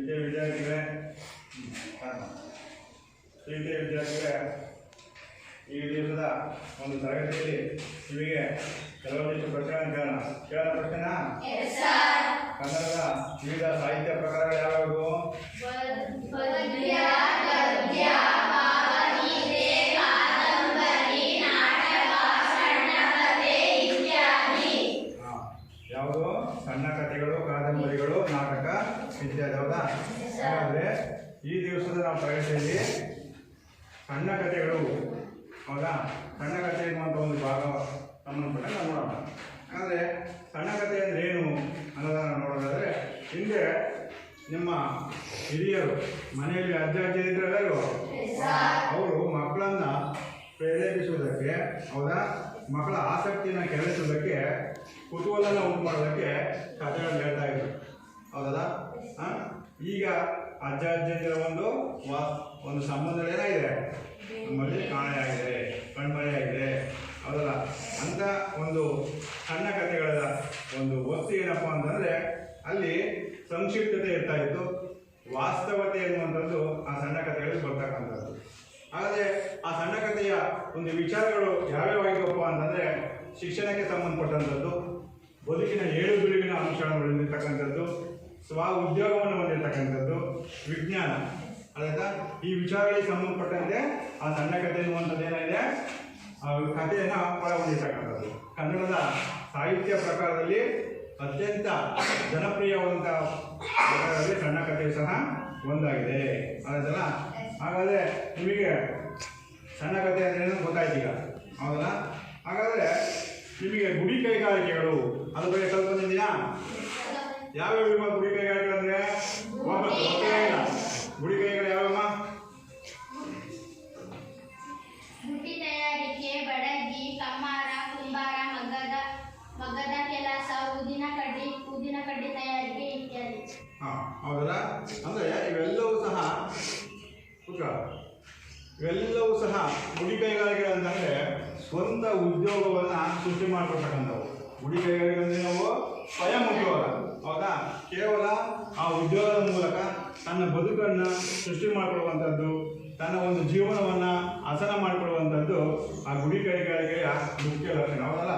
ಪ್ರೀತಿಯ ವಿದ್ಯಾರ್ಥಿಗಳೇ, ಈ ದಿವಸದ ಒಂದು ತರಗತಿಯಲ್ಲಿ ನಿಮಗೆ ಕೆಲವೊಂದಿಷ್ಟು ಪ್ರಶ್ನೆಗಳನ್ನು ಕೇಳೋಣ. ಪ್ರಶ್ನೆನಾ? ಕನ್ನಡದ ವಿವಿಧ ಸಾಹಿತ್ಯ ಪ್ರಕಾರಗಳು ಯಾವ್ಯಾವು? ಯಾವುದು? ಸಣ್ಣ ಕಥೆಗಳು, ಕಾದಂಬರಿಗಳು, ನಾಟಕ ಇತ್ಯಾದಿ. ಹೌದಾ? ಹಾಗಾದ್ರೆ ಈ ದಿವಸದ ನಾವು ತರಗತಿಯಲ್ಲಿ ಸಣ್ಣ ಕಥೆಗಳು, ಹೌದಾ, ಸಣ್ಣ ಕಥೆ ಎನ್ನುವಂಥ ಒಂದು ಭಾಗ ಸಂಬಂಧಪಟ್ಟ ನಾವು ನೋಡೋಣ. ಅಂದರೆ ಸಣ್ಣ ಕಥೆ ಅಂದರೆ ಏನು ಅನ್ನೋದನ್ನು ನೋಡೋದಾದರೆ, ಹಿಂದೆ ನಿಮ್ಮ ಹಿರಿಯರು ಮನೆಯಲ್ಲಿ ಅಜ್ಜ ಅಜ್ಜಿ ಇದ್ರಲ್ಲೋ ಅವರು ಮಕ್ಕಳನ್ನು ಪ್ರೇರೇಪಿಸುವುದಕ್ಕೆ, ಹೌದಾ, ಮಕ್ಕಳ ಆಸಕ್ತಿಯನ್ನು ಕೆರಳಿಸುವುದಕ್ಕೆ, ಕುತೂಹಲನ ಉಂಟು ಮಾಡೋದಕ್ಕೆ ಕಥೆಗಳನ್ನು ಹೇಳ್ತಾ ಇದ್ರು. ಹೌದಲ್ಲ? ಈಗ ಅಜ್ಜ ಅಜ್ಜಿಯರ ಒಂದು ಸಂಬಂಧ ಏನಾಗಿದೆ ನಮ್ಮಲ್ಲಿ ಕಾಣೆಯಾಗಿದೆ, ಕಣ್ಮರೆಯಾಗಿದೆ. ಹೌದಲ್ಲ? ಅಂತ ಒಂದು ಸಣ್ಣ ಕಥೆಗಳ ಒಂದು ವಸ್ತು ಏನಪ್ಪ ಅಂತಂದರೆ ಅಲ್ಲಿ ಸಂಕ್ಷಿಪ್ತತೆ ಇರ್ತಾ ಇತ್ತು, ವಾಸ್ತವತೆ ಎನ್ನುವಂಥದ್ದು ಆ ಸಣ್ಣ ಕಥೆಗಳಲ್ಲಿ ಬರ್ತಕ್ಕಂಥದ್ದು. ಆದರೆ ಆ ಸಣ್ಣ ಕಥೆಯ ಒಂದು ವಿಚಾರಗಳು ಯಾವ್ಯಾವಾಗಿದ್ದಪ್ಪ ಅಂತಂದರೆ ಶಿಕ್ಷಣಕ್ಕೆ ಸಂಬಂಧಪಟ್ಟಂಥದ್ದು, ಬದುಕಿನ ಏಳು ಬೀಳುವಿನ ಅಂಶಗಳನ್ನು ಹೊಂದಿರತಕ್ಕಂಥದ್ದು, ಸ್ವ ಉದ್ಯೋಗವನ್ನು ಹೊಂದಿರತಕ್ಕಂಥದ್ದು, ವಿಜ್ಞಾನ. ಆಯ್ತಾ? ಈ ವಿಚಾರಗಳಿಗೆ ಸಂಬಂಧಪಟ್ಟಂತೆ ಆ ಸಣ್ಣ ಕಥೆ ಎನ್ನುವಂಥದ್ದು ಏನಿದೆ ಆ ಕಥೆಯನ್ನು ಒಳಗೊಂಡಿರ್ತಕ್ಕಂಥದ್ದು. ಕನ್ನಡದ ಸಾಹಿತ್ಯ ಪ್ರಕಾರದಲ್ಲಿ ಅತ್ಯಂತ ಜನಪ್ರಿಯವಾದಂಥ ಪ್ರಕಾರದಲ್ಲಿ ಸಣ್ಣ ಕಥೆ ಸಹ ಒಂದಾಗಿದೆ. ಆಯ್ತಲ್ಲ? ಹಾಗಾದರೆ ನಿಮಗೆ ಸಣ್ಣ ಕಥೆ ಅಂದ್ರೆ ಗೊತ್ತಾಯ್ತು ಈಗ, ಹೌದಲ್ಲ? ಹಾಗಾದರೆ ನಿಮಗೆ ಗುಡಿ ಕೈಗಾರಿಕೆಗಳು ಅದ್ರ ಬಗ್ಗೆ ಸ್ವಲ್ಪ ಬಂದಿದೆಯಾ? ಯಾವ್ಯಾವ ಗುಡಿ ಕೈಗಾರಿಕೆಗಳು ಅಂದರೆ? ಗುಡಿ ಕೈಗಳು ಯಾವಮ್ಮ? ಬುಟ್ಟಿ ತಯಾರಿಕೆ, ಬಡಗಿ, ಕಮ್ಮಾರ, ಕುಂಬಾರ, ಮಗ್ಗದ ಕೆಲಸ, ಊದಿನ ಕಡ್ಡಿ ತಯಾರಿಕೆ ಇತ್ಯಾದಿ. ಹೌದಲ್ಲ? ಅಂದರೆ ಇವೆಲ್ಲವೂ ಸಹ ಗುಡಿ ಕೈಗಾರಿಕೆಗಳು ಅಂತಂದರೆ ಸ್ವಂತ ಉದ್ಯೋಗವನ್ನು ಸೃಷ್ಟಿ ಮಾಡಿಕೊಡ್ತಕ್ಕಂಥವು. ಗುಡಿ ಕೈಗಾರಿಕೆ ಅಂದರೆ ನಾವು ಸ್ವಯಂ ಉದ್ಯೋಗ, ಹೌದಾ, ಕೇವಲ ಆ ಉದ್ಯೋಗದ ಮೂಲಕ ತನ್ನ ಬದುಕನ್ನು ಸೃಷ್ಟಿ ಮಾಡಿಕೊಡುವಂಥದ್ದು, ತನ್ನ ಒಂದು ಜೀವನವನ್ನು ಹಸನ ಮಾಡಿಕೊಡುವಂಥದ್ದು ಆ ಗುಡಿ ಕೈಗಾರಿಕೆಯ ಮುಖ್ಯ ಲಕ್ಷಣ. ಹೌದಲ್ಲ?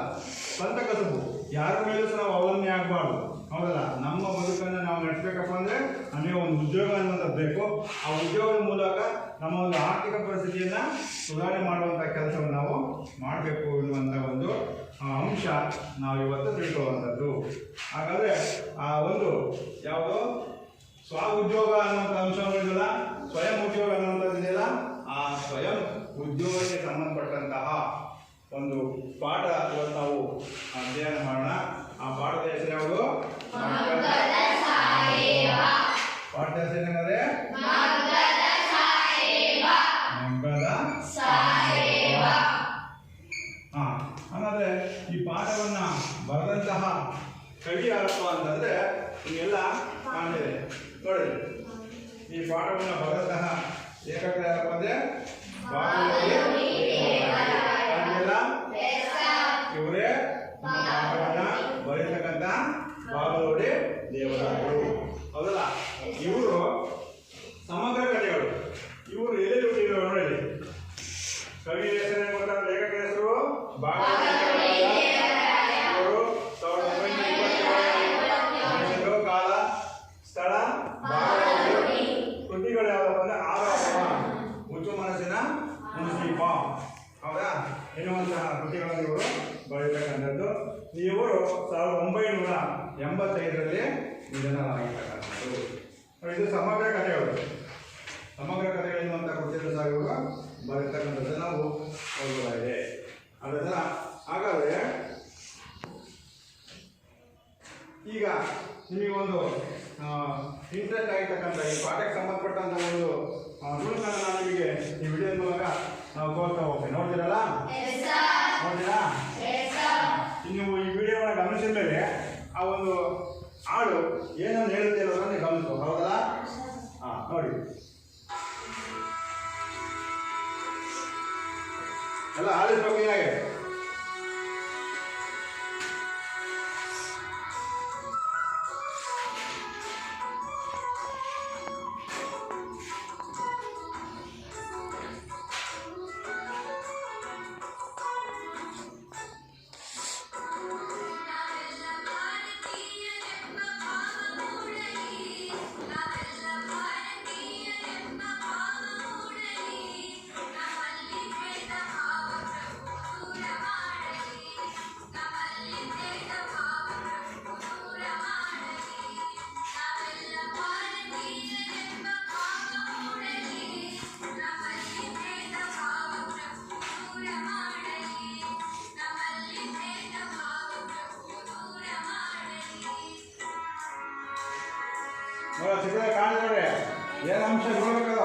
ಸ್ವಂತ ಕಸುಬು, ಯಾರ ಮೇಲೂ ಸಹ ನಾವು ಅವಲಂಬನೆ ಆಗಬಾರ್ದು. ಹೌದಲ್ಲ? ನಮ್ಮ ಬದುಕನ್ನು ನಾವು ನಡೆಸಬೇಕಪ್ಪ ಅಂದರೆ ನಮಗೆ ಒಂದು ಉದ್ಯೋಗ ಅನ್ನುವಂಥದ್ದು ಬೇಕು. ಆ ಉದ್ಯೋಗದ ಮೂಲಕ ನಮ್ಮ ಒಂದು ಆರ್ಥಿಕ ಪರಿಸ್ಥಿತಿಯನ್ನು ಸುಧಾರಣೆ ಮಾಡುವಂಥ ಕೆಲಸವನ್ನು ನಾವು ಮಾಡಬೇಕು ಎನ್ನುವಂಥ ಒಂದು ಅಂಶ ನಾವು ಇವತ್ತು ತಿಳ್ಕೊಳ್ಳುವಂಥದ್ದು. ಹಾಗಾದರೆ ಆ ಒಂದು ಯಾವುದು ಸ್ವ ಉದ್ಯೋಗ ಅನ್ನುವಂಥ ಅಂಶಗಳಿದೆಯಲ್ಲ, ಸ್ವಯಂ ಉದ್ಯೋಗ ಅನ್ನುವಂಥದ್ದು ಇದೆಯಲ್ಲ, ಆ ಸ್ವಯಂ ಉದ್ಯೋಗಕ್ಕೆ ಸಂಬಂಧಪಟ್ಟಂತಹ ಒಂದು ಪಾಠ ಇವತ್ತು ನಾವು ಅಧ್ಯಯನ ಮಾಡೋಣ. ಆ ಪಾಠದ ಹೆಸರು ಯಾವುದು? ಪಾಠದ ಹೆಸರು ಏನಂದ್ರೆ ಹಾಗಾದ್ರೆ ಈ ಪಾಠವನ್ನ ಬರೆದಂತಹ ಕವಿ ಯಾರಪ್ಪ ಅಂತಂದ್ರೆ ನಿಮಗೆಲ್ಲ ಕಾಣಿದೆ ನೋಡಿ. ಈ ಪಾಠವನ್ನ ಬರೆದಂತಹ ಲೇಖಕರು ಯಾರಪ್ಪ ಅಂದ್ರೆ ಇವರೇ ಪಾಠವನ್ನ ಬರೀತಕ್ಕಂಥ ಬಾಗಲೋಡಿ ದೇವರಾಜರು. ಹೌದಲ್ಲ? ಇವರು ಸಮಗ್ರ ಕಥೆಗಳು. ಇವರು ಎಲ್ಲಿ ಹುಟ್ಟಿದ್ರು ನೋಡಿ. ಕವಿ ಹೆಸರು ಗೊತ್ತಾಗ, ಲೇಖಕರ ಹೆಸರು ಬಾಗಲೋಡಿ. ಇವರು 1927 ಕಾಲ, ಸ್ಥಳ ಬಾಗಲೋಡಿ. ಕೃತಿಗಳು ಯಾವ್ದಪ್ಪ ಅಂದ್ರೆ ಆರೋಪ, ಹುಚ್ಚು ಮನಸ್ಸಿನ ಮುನ್ಸೀಪ, ಹೌದಾ, ಎನ್ನುವಂತಹ ಕೃತಿಗಳನ್ನು ಇವರು ಬರೀತಕ್ಕಂಥದ್ದು. ಇವರು 1985ರಲ್ಲಿ ನಿಧನರಾಗಿರ್ತಕ್ಕಂಥದ್ದು. ಇದು ಸಮಗ್ರ ಕಥೆಗಳು. ಸಮಗ್ರ ಕಥೆಗಳು ಎನ್ನುವಂಥ ಕೃತಿಯನ್ನು ಸಹ ಇವರು ಬರೀತಕ್ಕಂಥದ್ದು ನಾವು ಓದಬಹುದಾಗಿದೆ. ಅದರಿಂದ ಹಾಗಾದರೆ ಈಗ ನಿಮಗೊಂದು ಇಂಟ್ರೆಸ್ಟ್ ಆಗಿರ್ತಕ್ಕಂಥ ಈ ಪಾಠಕ್ಕೆ ಸಂಬಂಧಪಟ್ಟಂಥ ಒಂದು ನುಣುಕನ್ನು ನಾನು ನಿಮಗೆ ಈ ವಿಡಿಯೋ ಮೂಲಕ ನಾವು ತೋರ್ತಾ ಹೋಗ್ತೀನಿ. ನೋಡ್ತೀರಲ್ಲ? ನೋಡ್ತೀರಾ? ನೀವು ಈ ವಿಡಿಯೋವನ್ನು ಗಮನಿಸಿದ ಮೇಲೆ ಆ ಒಂದು ಹಾಡು ಏನನ್ನು ಹೇಳುತ್ತೆ ಅನ್ನೋದನ್ನು ನೀವು ಗಮನಿಸ್ಬೋದು. ಹೌದಾ? ನೋಡಿ ಎಲ್ಲ ಆಲಿಸ್ಬೇಕು ಏನಾಗೆ. ಚಿತ್ರ ಕಾಣಿದ್ರೆ ಏನು ಅಂಶ ನೋಡ್ಬೇಕಲ್ಲ.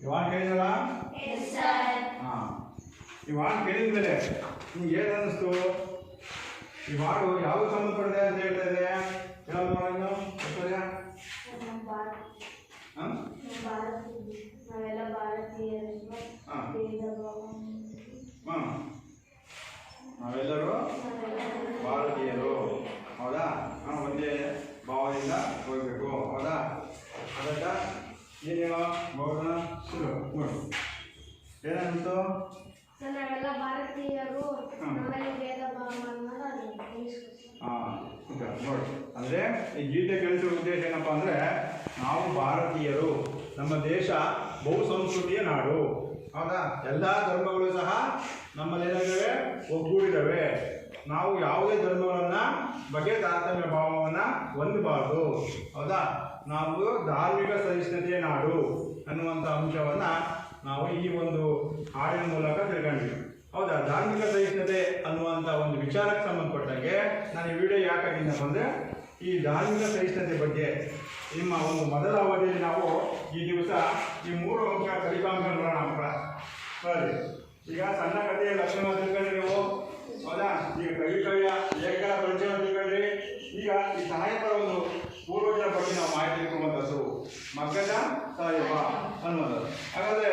ಇವಾಗ ಕೇಳಿದಲ್ಲ? ಇವಾಗ ಕೇಳಿದ್ಮೇಲೆ ನಿಮ್ಗೆ ಏನು ಅನ್ನಿಸ್ತು? ಈ ಹಾಡು ಯಾವುದು ಸಂಬಂಧಪಟ್ಟಿದೆ ಅಂತ ಹೇಳ್ತಾ ಇದೆ? ಯಾವ್ದು ಮಾಡೋದು ನಾವೆಲ್ಲ ಭಾರತೀಯರು. ನಾವೆಲ್ಲರೂ ಭಾರತೀಯರು, ಹೌದಾ? ಒಂದೇ ಭಾವದಿಂದ ಹೋಗ್ಬೇಕು, ಹೌದಾ? ಅದಕ್ಕ ಏನೇವ ಭವನ ಶುರು ನೋಡು ಏನಾಗಿತ್ತು? ನಾವೆಲ್ಲ ಭಾರತೀಯರು, ನಮ್ಮಲ್ಲಿ ಭೇದ ಭಾವ ನೋಡಿ, ಅಂದರೆ ಈ ಗೀತೆ ಕೇಳಿಸುವ ಉದ್ದೇಶ ಏನಪ್ಪ ಅಂದರೆ, ನಾವು ಭಾರತೀಯರು, ನಮ್ಮ ದೇಶ ಬಹುಸಂಸ್ಕೃತಿಯ ನಾಡು, ಹೌದಾ? ಎಲ್ಲ ಧರ್ಮಗಳು ಸಹ ನಮ್ಮಲ್ಲೇನಾಗಿವೆ, ಒಗ್ಗೂಡಿದ್ದಾವೆ. ನಾವು ಯಾವುದೇ ಧರ್ಮಗಳನ್ನು ಬಗ್ಗೆ ತಾರತಮ್ಯ ಭಾವವನ್ನು ಹೊಂದಬಾರ್ದು, ಹೌದಾ? ನಾವು ಧಾರ್ಮಿಕ ಸಹಿಷ್ಣುತೆಯ ನಾಡು ಅನ್ನುವಂಥ ಅಂಶವನ್ನು ನಾವು ಈ ಒಂದು ಹಾಡಿನ ಮೂಲಕ ತಿಳ್ಕೊಂಡಿದ್ದೀವಿ. ಹೌದಾ, ಧಾರ್ಮಿಕ ಸಹಿಷ್ಣುತೆ ಅನ್ನುವಂಥ ಒಂದು ವಿಚಾರಕ್ಕೆ ಸಂಬಂಧಪಟ್ಟಂಗೆ ನಾನು ಈ ವಿಡಿಯೋ ಯಾಕಾಗಿದ್ದಪ್ಪ ಅಂದರೆ ಈ ಧಾರ್ಮಿಕ ಸಹಿಷ್ಣುತೆ ಬಗ್ಗೆ ನಿಮ್ಮ ಒಂದು ಮೊದಲ ಅವಧಿಯಲ್ಲಿ ನಾವು ಈ ದಿವಸ ಈ 3 ಅಂಶ ಫಲಿತಾಂಶ ನೋಡೋಣ ಮಕ್ಕಳ. ಸರಿ, ಈಗ ಸಣ್ಣ ಕಥೆಯ ಲಕ್ಷಣ ತಿಳ್ಕೊಂಡ್ರಿ ನೀವು. ಹೌದಾ, ಈಗ ಕವಿಯ ಲೇಖನ ಪರಿಚಯ ತಿಳ್ಕೊಂಡ್ರಿ. ಈಗ ಈ ಸಹಾಯಕರ ಒಂದು ಪೂರ್ವಜರ ಬಗ್ಗೆ ನಾವು ಮಾಹಿತಿ ತಿಳ್ಕೊಳ್ಳುವಂಥದ್ದು ಮಗ್ಗದ ಸಾಹೇಬ ಅನ್ನುವಂಥದ್ದು. ಹಾಗಾದ್ರೆ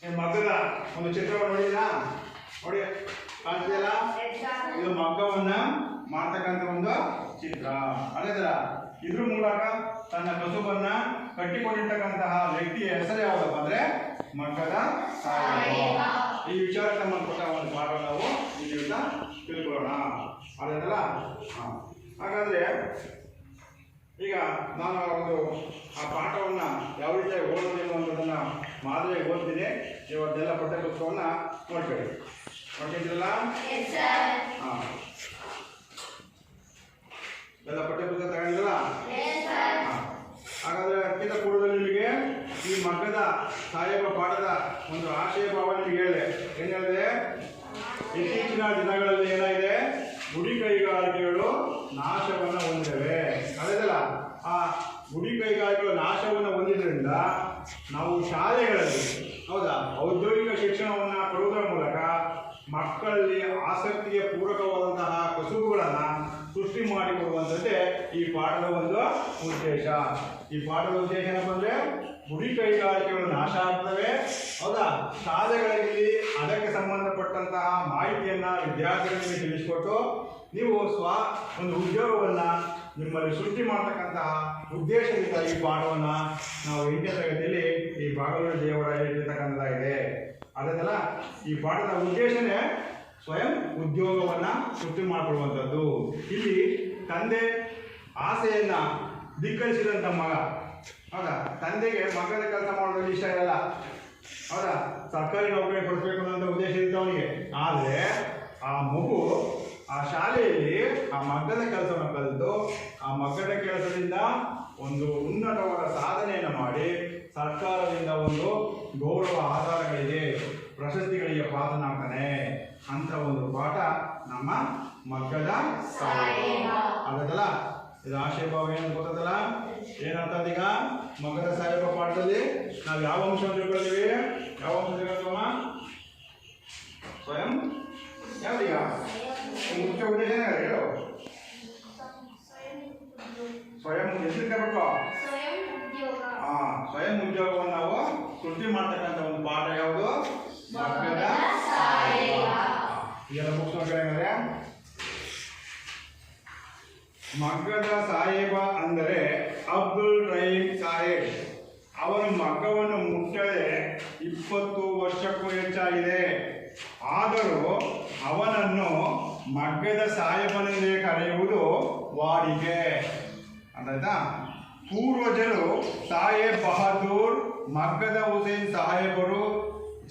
ಈ ಮಗ್ಗದ ಒಂದು ಚಿತ್ರವನ್ನು ನೋಡಿಲ್ಲ, ನೋಡಿ ಕಾಣ್ತಿದೆಯಲ್ಲ, ಇದು ಮಗ್ಗವನ್ನ ಮಾಡ್ತಕ್ಕಂಥ ಒಂದು ಚಿತ್ರ. ಅದೇ ತರ ಇದ್ರ ಮೂಲಕ ತನ್ನ ಕಸುಬನ್ನ ಕಟ್ಟಿಕೊಂಡಿರ್ತಕ್ಕಂತಹ ವ್ಯಕ್ತಿಯ ಹೆಸರು ಯಾವುದಪ್ಪ ಅಂದ್ರೆ ಮಗ್ಗದ ಸಾಹೇಬ. ಈ ವಿಚಾರಕ್ಕೆ ಸಂಬಂಧಪಟ್ಟ ಒಂದು ಪಾಠ ನಾವು ಈ ದಿವಸ ತಿಳ್ಕೊಳ್ಳೋಣ. ಅದೇನಲ್ಲ, ಹಾಗಾದ್ರೆ ಈಗ ನಾನು ಒಂದು ಆ ಪಾಠವನ್ನ ಯಾವ ರೀತಿಯಾಗಿ ಓದೋದು ಅನ್ನೋದನ್ನ ಮಾದರಿಯಾಗಿ ಓದ್ತೀನಿ. ಇವತ್ತೆಲ್ಲ ಪಠ್ಯಪುಸ್ತಕವನ್ನ ನೋಡ್ಕೊಳ್ಳಿ. ನೋಡ್ತಿದ್ರಲ್ಲ? ಹಾಂ, ಎಲ್ಲ ಪಠ್ಯಪುಸ್ತಕ ತಗೊಂಡಿದ್ರಲ್ಲ? ಹಾಗಾದ್ರೆ ಅದಕ್ಕಿಂತ ಪೂರ್ವದಲ್ಲಿ ನಿಮಗೆ ಈ ಮಗ್ಗದ ಸಾಹೇಬ ಪಾಠದ ಒಂದು ಆಶಯ ಭಾವ ನಿಮಗೆ ಹೇಳಿದೆ. ಏನು ಹೇಳಿದೆ? ಇತ್ತೀಚಿನ ದಿನಗಳಲ್ಲಿ ಏನಾಗಿದೆ, ಗುಡಿ ಕೈಗಾರಿಕೆಗಳು ನಾಶವನ್ನು ಹೊಂದಿವೆ. ಅದಲ್ಲ, ಆ ಗುಡಿ ಕೈಗಾರಿಕೆಗಳು ನಾಶವನ್ನು ಹೊಂದಿದ್ರಿಂದ ನಾವು ಶಾಲೆಗಳಲ್ಲಿ, ಹೌದಾ, ಔದ್ಯೋಗಿಕ ಶಿಕ್ಷಣವನ್ನು ಕೊಡುವುದರ ಮೂಲಕ ಮಕ್ಕಳಲ್ಲಿ ಆಸಕ್ತಿಗೆ ಪೂರಕವಾದಂತಹ ಕಸುಬುಗಳನ್ನು ಸೃಷ್ಟಿ ಮಾಡಿಕೊಡುವಂಥದ್ದೇ ಈ ಪಾಠದ ಒಂದು ಉದ್ದೇಶ. ಈ ಪಾಠದ ಉದ್ದೇಶ ಏನಪ್ಪ ಅಂದರೆ ಗುಡಿ ಕೈಗಾರಿಕೆಗಳು ನಾಶ ಆಗ್ತವೆ. ಹೌದಾ, ಶಾಲೆಗಳಲ್ಲಿ ಅದಕ್ಕೆ ಸಂಬಂಧಪಟ್ಟಂತಹ ಮಾಹಿತಿಯನ್ನು ವಿದ್ಯಾರ್ಥಿಗಳಿಗೆ ತಿಳಿಸಿಕೊಟ್ಟು ನೀವು ಒಂದು ಉದ್ಯೋಗವನ್ನು ನಿಮ್ಮಲ್ಲಿ ಸೃಷ್ಟಿ ಮಾಡ್ತಕ್ಕಂತಹ ಉದ್ದೇಶದಿಂದ ಈ ಪಾಠವನ್ನು ನಾವು 8ನೇ ತರಗತಿಯಲ್ಲಿ ಈ ಬಾಗಲೂರು ದೇವರ ಹೇಳಿರ್ತಕ್ಕಂಥದ್ದಾಗಿದೆ. ಅದಲ್ಲ, ಈ ಪಾಠದ ಉದ್ದೇಶನೇ ಸ್ವಯಂ ಉದ್ಯೋಗವನ್ನು ಸೃಷ್ಟಿ ಮಾಡಿಕೊಡುವಂಥದ್ದು. ಇಲ್ಲಿ ತಂದೆ ಆಸೆಯನ್ನ ಧಿಕ್ಕರಿಸಿದಂಥ ಮಗ, ಹೌದಾ, ತಂದೆಗೆ ಮಗನ ಕೆಲಸ ಮಾಡೋದ್ರಲ್ಲಿ ಇಷ್ಟ ಇರಲ್ಲ. ಹೌದಾ, ಸರ್ಕಾರಿ ನೌಕರಿ ಕೊಡಿಸ್ಬೇಕು ಅನ್ನೋ ಉದ್ದೇಶ ಇರುತ್ತೆ ಅವನಿಗೆ. ಆದರೆ ಆ ಮಗು ಆ ಶಾಲೆಯಲ್ಲಿ ಆ ಮಗ್ಗದ ಕೆಲಸವನ್ನು ಕಲಿತು ಆ ಮಗ್ಗದ ಕೆಲಸದಿಂದ ಒಂದು ಉನ್ನತವಾದ ಸಾಧನೆಯನ್ನು ಮಾಡಿ ಸರ್ಕಾರದಿಂದ ಒಂದು ಗೌರವ ಆಧಾರಗಳಿಗೆ ಪ್ರಶಸ್ತಿಗಳಿಗೆ ಪಾತ್ರನಾಗ್ತಾನೆ ಅಂತ ಒಂದು ಪಾಠ ನಮ್ಮ ಮಗ್ಗದ ಸಾಹೇಬ. ಅದಲ್ಲ, ಇದು ಆಶಯ ಭಾವ ಏನು ಗೊತ್ತದಲ್ಲ, ಏನಂತ ಈಗ ಮಗ್ಗದ ಸಾಹೇಬ ಪಾಠದಲ್ಲಿ ನಾವು ಯಾವ ಅಂಶ ತಿಳ್ಕೊಳ್ತೀವಿ? ಯಾವ ಅಂಶ ತಿಳ್ಕೊಳ್ತೀವಮ್ಮ? ಸ್ವಯಂ ಯಾವ್ದೀಗ ಮುಖ್ಯ ಉದ್ದೇಶ ಹೇಳು. ಸ್ವಯಂ ಎಷ್ಟಬೇಕು? ಸ್ವಯಂ ಉದ್ಯೋಗವನ್ನು ನಾವು ಸೃಷ್ಟಿ ಮಾಡ್ತಕ್ಕಂಥ ಒಂದು ಪಾಠ ಯಾವುದು? ಮಗ್ಗದ ಸಾಹೇಬ. ಇದೆಲ್ಲ ಬುಕ್ಸ್ ನೋಡ್ಕೊಂಡ್ರೆ ಮಗ್ಗದ ಸಾಹೇಬ ಅಂದರೆ ಅಬ್ದುಲ್ ರಹೀಂ ಸಾಹೇಬ್. ಅವನ ಮಗ್ಗವನ್ನು ಮುಟ್ಟದೆ 20 ವರ್ಷಕ್ಕೂ ಹೆಚ್ಚಾಗಿದೆ. ಆದರೂ ಅವನನ್ನು ಮಗ್ಗದ ಸಾಹೇಬನೆಂದೇ ಕರೆಯುವುದು ವಾಡಿಕೆ. ಅಂತಾಯ್ತಾ? ಪೂರ್ವಜರು ಸಾಹೇಬ್ ಬಹದ್ದೂರ್, ಮಗ್ಗದ ಹುಸೇನ್ ಸಾಹೇಬರು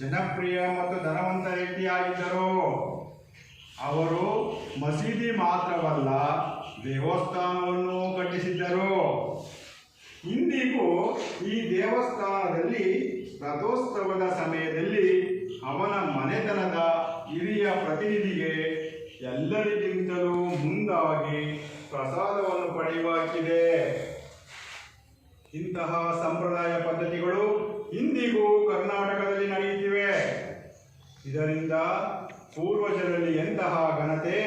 ಜನಪ್ರಿಯ ಮತ್ತು ಧನವಂತ ವ್ಯಕ್ತಿಯಾಗಿದ್ದರು. ಅವರು ಮಸೀದಿ ಮಾತ್ರವಲ್ಲ, ದೇವಸ್ಥಾನವನ್ನು ಕಟ್ಟಿಸಿದ್ದರು. ಇಂದಿಗೂ ಈ ದೇವಸ್ಥಾನದಲ್ಲಿ ರಥೋತ್ಸವದ ಸಮಯದಲ್ಲಿ ಅವನ ಮನೆತನದ ಹಿರಿಯ ಪ್ರತಿನಿಧಿಗೆ ಎಲ್ಲರಿಗಿಂತಲೂ ಮುಂದಾಗಿ ಪ್ರಸಾದವನ್ನು ಪಡೆಯುವಾಗಿದೆ. ಇಂತಹ ಸಂಪ್ರದಾಯ ಪದ್ಧತಿಗಳು ಇಂದಿಗೂ ಕರ್ನಾಟಕದಲ್ಲಿ ನಡೆಯುತ್ತಿವೆ. ಇದರಿಂದ ಪೂರ್ವಜರಲ್ಲಿ ಎಂತಹ ಘನತೆ,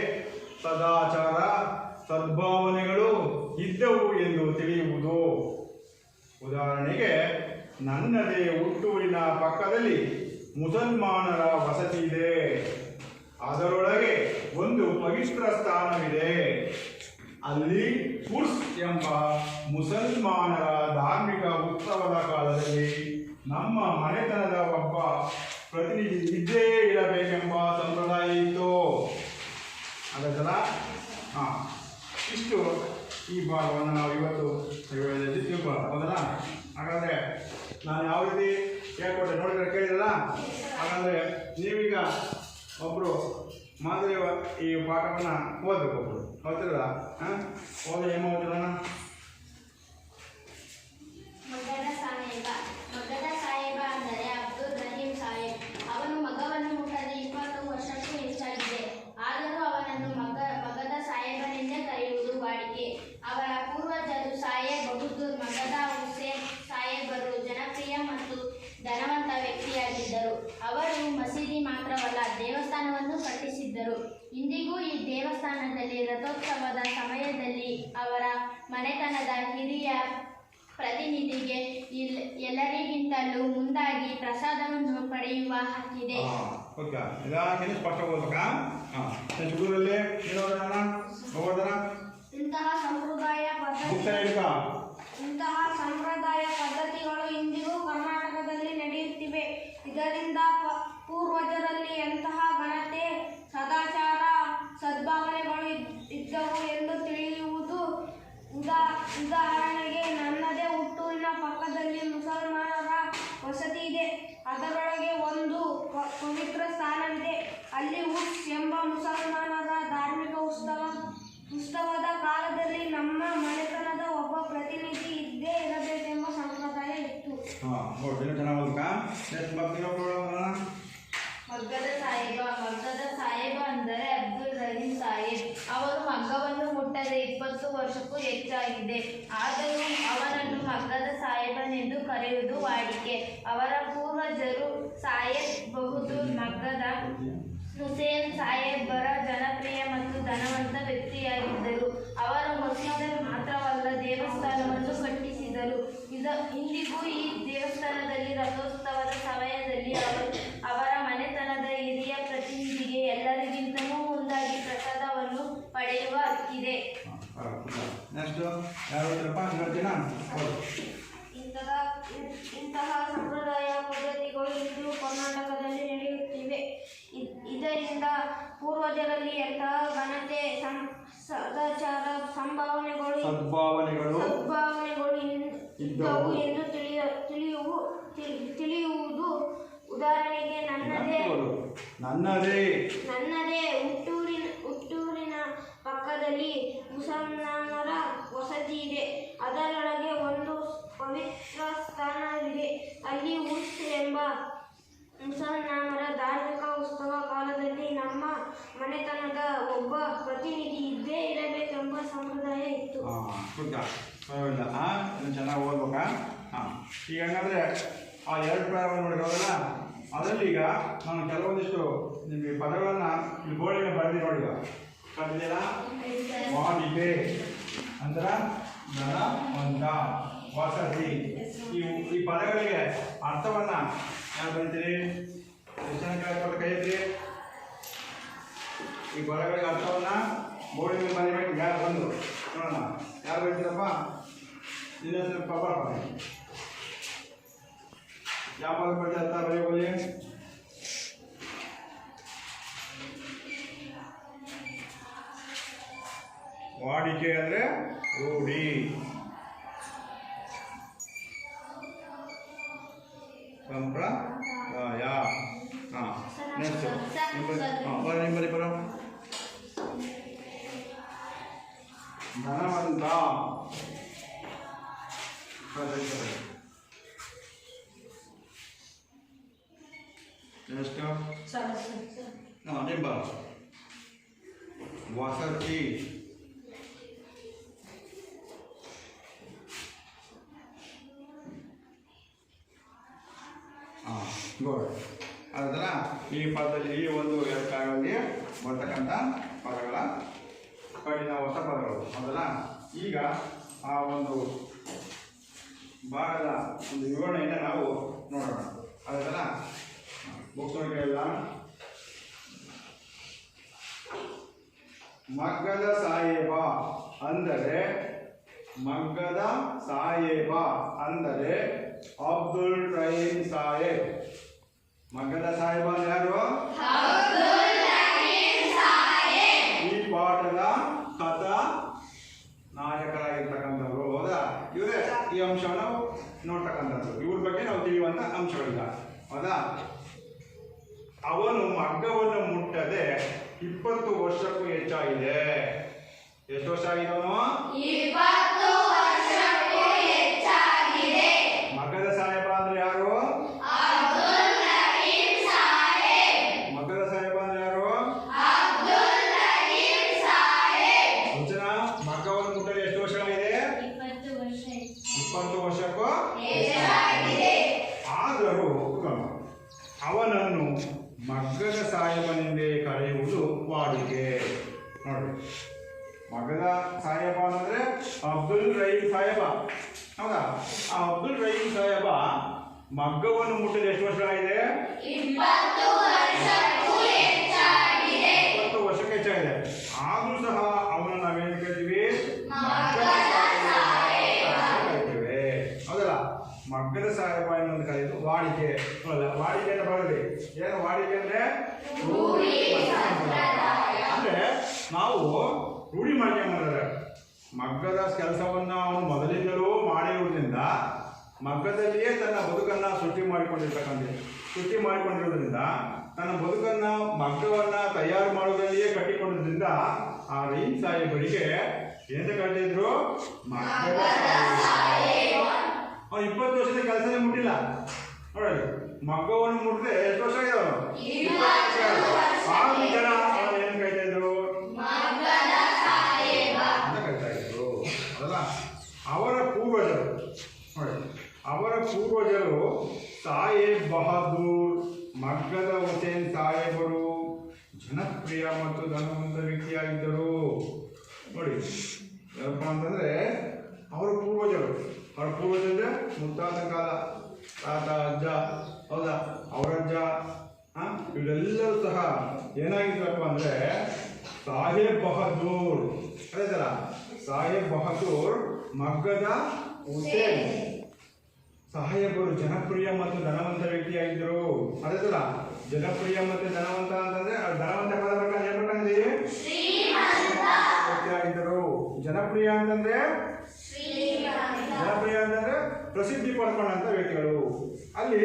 ಸದಾಚಾರ, ಸದ್ಭಾವನೆಗಳು ಇದ್ದವು ಎಂದು ತಿಳಿಯುವುದು. ಉದಾಹರಣೆಗೆ, ನನ್ನದೇ ಹುಟ್ಟೂರಿನ ಪಕ್ಕದಲ್ಲಿ ಮುಸಲ್ಮಾನರ ವಸತಿ ಇದೆ. ಅದರೊಳಗೆ ಒಂದು ಪವಿತ್ರ ಸ್ಥಾನವಿದೆ. ಅಲ್ಲಿ ಉರ್ಸ್ ಎಂಬ ಮುಸಲ್ಮಾನರ ಧಾರ್ಮಿಕ ಉತ್ಸವದ ಕಾಲದಲ್ಲಿ ನಮ್ಮ ಮನೆತನದ ಒಬ್ಬ ಪ್ರತಿನಿಧಿ ಇದ್ದೇ ಇರಬೇಕೆಂಬ ಸಂಪ್ರದಾಯ ಇತ್ತು. ಅದಲ್ಲ, ಇಷ್ಟು ಈ ಭಾಗವನ್ನು ನಾವು ಇವತ್ತು ತಿಳ್ಕೊಳ್ಳೋಣ. ಹೌದಲ್ಲ? ಹಾಗಾದರೆ ನಾನು ಯಾವ ರೀತಿ ಹೇಳ್ಕೊಟ್ಟೆ ನೋಡಿದ್ರೆ ಕೇಳಿದ್ರಲ್ಲ? ಹಾಗಾದರೆ ನೀವೀಗ ಒಬ್ಬರು ಮಾದರಿ ಈ ಪಾಠವನ್ನು ಓದಬೇಕು. ಒಬ್ಬರು ಓದ್ತಿರಲ್ಲ? ಓದಿ ಏನು ಓದ್ತಿರೋಣ? ಮಗ್ಗದ ಸಾಹೇಬ ಅಂದರೆ ಅಬ್ದುಲ್ ರಹೀಂ ಸಾಹೇಬ್. ಅವನು ಮಗವನ್ನು ಮುಟ್ಟದೆ 20 ರಥೋತ್ಸವದ ಸಮಯದಲ್ಲಿ ಅವರ ಮನೆತನದ ಹಿರಿಯ ಪ್ರತಿನಿಧಿಗೆ ಎಲ್ಲರಿಗಿಂತಲೂ ಮುಂದಾಗಿ ಪ್ರಸಾದವನ್ನು ಪಡೆಯುವ ಹಕ್ಕಿದೆ. ಓಕೆ, ಇದಾಗಿನ ಸ್ಪಷ್ಟ ಓದ್ಬೇಕಾ? ಶುಕ್ರದಲ್ಲಿ ಏನೋದಣ್ಣ ಹೋಗೋದನ ಇಂತಹ ಸಂಪ್ರದಾಯ ಪದ್ಧತಿಗಳು ಇಂದಿಗೂ ಕರ್ನಾಟಕದಲ್ಲಿ ನಡೆಯುತ್ತಿವೆ. ಇದರಿಂದ ಪೂರ್ವಜರಲ್ಲಿ ಎಂತಹ ಘನತೆ, ಸದಾಚಾರ, ಸದ್ಭಾವನೆಗಳು ಇದ್ದವು ಎಂದು ತಿಳಿಯುವುದು. ಉದಾಹರಣೆಗೆ, ನನ್ನದೇ ಹುಟ್ಟೂರಿನ ಪಕ್ಕದಲ್ಲಿ ಮುಸಲ್ಮಾನರ ವಸತಿ ಇದೆ. ಅದರೊಳಗೆ ಒಂದು ಪವಿತ್ರ ಸ್ಥಾನವಿದೆ. ಅಲ್ಲಿ ಉರ್ಸ್ ಎಂಬ ಮುಸಲ್ಮಾನರ ಧಾರ್ಮಿಕ ಉತ್ಸವದ ಕಾಲದಲ್ಲಿ ನಮ್ಮ ಮನೆತನದ ಒಬ್ಬ ಪ್ರತಿನಿಧಿ ಇದ್ದೇ ಇರಬೇಕೆಂಬ ಸಂಪ್ರದಾಯ ಇತ್ತು. ಮಗ್ಗದ ಸಾಹೇಬ ಅಂದರೆ ಅಬ್ದುಲ್ ರಹೀಂ ಸಾಹೇಬ್. ಅವರು ಮಗ್ಗವನ್ನು ಮುಟ್ಟದೆ 20 ವರ್ಷಕ್ಕೂ ಹೆಚ್ಚಾಗಿದೆ. ಆದರೂ ಅವನನ್ನು ಮಗ್ಗದ ಸಾಹೇಬನೆಂದು ಕರೆಯುವುದು ವಾಡಿಕೆ. ಅವರ ಪೂರ್ವಜರು ಸಾಹೇಬ್ ಬಹದ್ದೂರ್ ಮಗ್ಗದ ಹುಸೇನ್ ಸಾಹೇಬರ ಜನಪ್ರಿಯ ಮತ್ತು ಧನವಂತ ವ್ಯಕ್ತಿಯಾಗಿದ್ದರು. ಅವರು ಮಸೀದಿ ಮಾತ್ರವಲ್ಲ, ದೇವಸ್ಥಾನವನ್ನು ಕಟ್ಟಿಸಿದರು. ಇಂದಿಗೂ ಈ ದೇವಸ್ಥಾನದಲ್ಲಿ ರಥೋತ್ಸವದ ಸಮಯದಲ್ಲಿ ಅವರ ಮನೆತನದ ಹಿರಿಯ ಪ್ರತಿನಿಧಿಗೆ ಎಲ್ಲರಿಗಿಂತಲೂ ಮುಂದಾಗಿ ಪ್ರಸಾದವನ್ನು ಪಡೆಯುವ ಹಕ್ಕಿದೆ. ಇಂತಹ ಸಂಪ್ರದಾಯ ಪದ್ಧತಿಗಳು ಇಂದು ಕರ್ನಾಟಕದಲ್ಲಿ ನಡೆಯುತ್ತಿವೆ. ಇದರಿಂದ ಪೂರ್ವಜರಲ್ಲಿ ಎಂತಹ ಘನತೆ, ಸದಾಚಾರ, ಸದ್ಭಾವನೆಗಳು ಇದ್ದವು ಎಂದು ತಿಳಿಯುವುದು. ಉದಾಹರಣೆಗೆ, ನನ್ನದೇ ಹುಟ್ಟೂರಿನ ಪಕ್ಕದಲ್ಲಿ ಮುಸಲ್ಮಾನರ ವಸತಿ ಇದೆ. ಅದರೊಳಗೆ ಒಂದು ಪವಿತ್ರ ಸ್ಥಾನವಿದೆ. ಅಲ್ಲಿ ಉರ್ಸ್ ಎಂಬ ಮುಸಲ್ಮಾನರ ಧಾರ್ಮಿಕ ಉತ್ಸವ ಕಾಲದಲ್ಲಿ ನಮ್ಮ ಮನೆತನದ ಒಬ್ಬ ಪ್ರತಿನಿಧಿ ಇದ್ದೇ ಇರಬೇಕೆಂಬ ಸಂಪ್ರದಾಯ ಇತ್ತು. ಚೆನ್ನಾಗಿ ಓದ್ಬೇಕಾ? ಈಗ ಹಂಗಂದ್ರೆ ಆ 2 ಪ್ರಾಯವನ್ನು ನೋಡಿರೋದಲ್ಲ, ಅದರಲ್ಲಿ ಈಗ ನಾನು ಕೆಲವೊಂದಿಷ್ಟು ನಿಮಗೆ ಪದಗಳನ್ನು ಈ ಗೋಡೆಗೆ ಬರೆದಿ ನೋಡಿ. ಕಂಡಿದ್ದೀರಾ? ವಾಡಿಕೆ ಅಂದ್ರ ಧನವಂತ, ವಸತಿ. ಈ ಪದಗಳಿಗೆ ಅರ್ಥವನ್ನ ಯಾರು ಬರೀತೀರಿ? ಎಷ್ಟು ಜನ ಕೈ ಐತ್ರಿ? ಈ ಪದಗಳಿಗೆ ಅರ್ಥವನ್ನ ಬೋರ್ಡ್ ಮೇಲೆ ಬರೀಬೇಕು. ಯಾರು ಬಂದು ನೋಡೋಣ, ಯಾರು ಬರೀತೀರಪ್ಪ? ಇನ್ನೊಂದು ಪಾಪ ಯಾವ ಪದ ಬರೀ ಅರ್ಥ ಬರೆಯೋಲಿ? ವಾಡಿಕೆ ಅಂದ್ರೆ ರೂಢಿ, ಸಂಪ್ರದಾಯ. ನೆಕ್ಸ್ಟ್ ನಿಂಬಲ್ಲಿ ಬರೋ ಧನವಂತ. ನೆಕ್ಸ್ಟ್ ನಿಂಬ ವಸತಿ. ಗುಡ್. ಅದರ ಈ ಪದದಲ್ಲಿ ಈ ಒಂದು 2 ಕಾಲದಲ್ಲಿ ಬರ್ತಕ್ಕಂಥ ಪದಗಳ ಕಡಿನ ಹೊಸ ಪದಗಳು ಅದಲ್ಲ. ಈಗ ಆ ಒಂದು ಭಾಗದ ಒಂದು ವಿವರಣೆಯಿಂದ ನಾವು ನೋಡೋಣ. ಅದಲ್ಲ ಬುಕ್ಸ್ ಎಲ್ಲ ಮಗ್ಗದ ಸಾಹೇಬ ಅಂದರೆ ಅಬ್ದುಲ್ ರಹೀಂ ಸಾಹೇಬ್. ಮಗ್ಗದ ಸಾಹೇಬ ಯಾರು? ಈ ಪಾಠದ ಕಥಾ ನಾಯಕರಾಗಿರ್ತಕ್ಕಂಥವ್ರು. ಹೌದಾ? ಇವರೇ ಈ ಅಂಶವನ್ನು ನೋಡ್ತಕ್ಕಂಥದ್ದು. ಇವ್ರ ಬಗ್ಗೆ ನಾವು ತಿಳಿಯುವಂಥ ಅಂಶಗಳಿಲ್ಲ. ಹೌದಾ? ಅವನು ಮಗ್ಗವನ್ನು ಮುಟ್ಟದೆ 20 ವರ್ಷಕ್ಕೂ ಹೆಚ್ಚಾಗಿದೆ. ಎಷ್ಟು ವರ್ಷ ಆಗಿದವನು? 20 ವರ್ಷಕ್ಕೂ ಹೆಚ್ಚಾಗಿದೆ. ಮಗ್ಗದ ಸಾಹೇಬ ಅಂದ್ರೆ ಯಾರು? ಅಬ್ದುಲ್ ರಹೀಂ ಸಾಹೇಬ್. ಮಗ್ಗದ ಸಾಹೇಬ ಅಂದ್ರೆ ಯಾರು? ಅಬ್ದುಲ್ ರಹೀಂ ಸಾಹೇಬ್. ಮುಂಚಿನ ಮಗ್ಗವನ್ನು ಮುಟ್ಟಲು ಎಷ್ಟು ವರ್ಷಗಳಾಗಿದೆ? 20 ವರ್ಷ. 20 ವರ್ಷಕ್ಕೂ ಹೆಚ್ಚಾಗಿದೆ. ಆದರೂ ಅವನನ್ನು ಮಗ್ಗದ ಸಾಹೇಬನೆಂದೇ ಕರೆಯುವುದು ವಾಡಿಕೆ. ನೋಡಿ, ಮಗ್ಗದ ಸಾಹೇಬ ಅಂತಂದ್ರೆ ಅಬ್ದುಲ್ ರಹೀಂ ಸಾಹೇಬ. ಹೌದಾ? ಆ ಅಬ್ದುಲ್ ರಹೀಂ ಸಾಹೇಬ ಮಗ್ಗವನ್ನು ಮುಟ್ಟಿದ ಎಷ್ಟು ವರ್ಷ ಆಗಿದೆ? 20 ವರ್ಷಕ್ಕೂ ಹೆಚ್ಚಾಗಿದೆ. 20 ವರ್ಷಕ್ಕೆ ಹೆಚ್ಚಾಗಿದೆ. ಆದ್ರೂ ಸಹ ಅವನ ನಾವೇನು ಕರಿತೀವಿ? ಮಗ್ಗದ ಸಾಹೇಬ ಕರಿತೀವಿ. ಹೌದಲ್ಲ? ಮಗ್ಗದ ಸಾಹೇಬ ಇನ್ನೊಂದು ಕರೆಯೋದು ವಾಡಿಕೆ. ಅಲ್ಲ, ವಾಡಿಕೆ ಅಂತ ಬರಲಿ. ಏನು ವಾಡಿಕೆ ಅಂದ್ರೆ? ರೂಢಿ ಸಂಪ್ರದಾಯ. ಅಂದ್ರೆ ನಾವು ರೂಢಿ ಮಾಡ್ಕೊಂಡ್ರೆ ಮಗ್ಗದ ಕೆಲಸವನ್ನ ಅವನು ಮೊದಲಿಂದಲೂ ಮಾಡಿರುವುದರಿಂದ ಮಗ್ಗದಲ್ಲಿಯೇ ತನ್ನ ಬದುಕನ್ನ ಸೃಷ್ಟಿ ಮಾಡಿಕೊಂಡಿರೋದ್ರಿಂದ ತನ್ನ ಬದುಕನ್ನ ಮಗ್ಗವನ್ನ ತಯಾರು ಮಾಡೋದ್ರಲ್ಲಿಯೇ ಕಟ್ಟಿಕೊಂಡಿರೋದ್ರಿಂದ ಆ ರಹೀಂ ಸಾಹೇಬರಿಗೆ ಎಂತ ಕರೆದಿದ್ರು? ಮಗ್ಗದ ಸಾಹೇಬ. ಅವನು 20 ವರ್ಷದ ಕೆಲಸನೇ ಮುಟ್ಟಿಲ್ಲ ನೋಡಿ. ಮಗ್ಗವನ್ನು ಮುಟ್ಟಿದ್ರೆ ಎಷ್ಟು ವರ್ಷ ಆಗಿದೆ ಅವನು? 20 ವರ್ಷ. ಆರು ಜನ ಅವನು ಏನು ಕರಿತಾ ಇದ್ರು? ಮಗ್ಗದ ಸಾಹೇಬ ಅಂತ ಕರಿತಾ ಇದ್ರು. ಅದಲ್ಲ, ಅವರ ಪೂರ್ವಜರು ನೋಡಿ, ಅವರ ಪೂರ್ವಜರು ಸಾಹೇಬ್ ಬಹದ್ದೂರ್, ಮಗ್ಗದ ಹುಸೇನ್ ಸಾಹೇಬರು ಜನಪ್ರಿಯ ಮತ್ತು ಧನವಂತ ವ್ಯಕ್ತಿಯಾಗಿದ್ದರು. ನೋಡಿ ಏನಪ್ಪ ಅಂತಂದ್ರೆ ಅವರ ಪೂರ್ವಜರು ಅಂದ್ರೆ ಮುತ್ತಾದ ಕಾಲ, ತಾತ, ಅಜ್ಜ, ಹೌದಾ, ಅವರಜ್ಜ, ಇವರೆಲ್ಲರೂ ಸಹ ಏನಾಗಿದ್ರಪ್ಪ ಅಂದ್ರೆ ಸಾಹೇಬ್ ಬಹದ್ದೂರ್. ಅದೇದಲ್ಲ, ಸಾಹೇಬ್ ಬಹದ್ದೂರ್ ಮಗ್ಗದ ಹುಸೇನ್ ಸಾಹೇಬರು ಜನಪ್ರಿಯ ಮತ್ತು ಧನವಂತ ವ್ಯಕ್ತಿಯಾಗಿದ್ದರು. ಅದೇದಲ್ಲ, ಜನಪ್ರಿಯ ಮತ್ತು ಧನವಂತ ಅಂತಂದ್ರೆ ಧನವಂತ ಪದ ಪ್ರಕಾರ ಏನ್ ಬೇಕಾಗಿದೆ? ವ್ಯಕ್ತಿಯಾಗಿದ್ದರು. ಜನಪ್ರಿಯ ಅಂತಂದ್ರೆ ಪ್ರಸಿದ್ಧಿ ಪಡ್ಕೊಂಡಂತ ವ್ಯಕ್ತಿಗಳು. ಅಲ್ಲಿ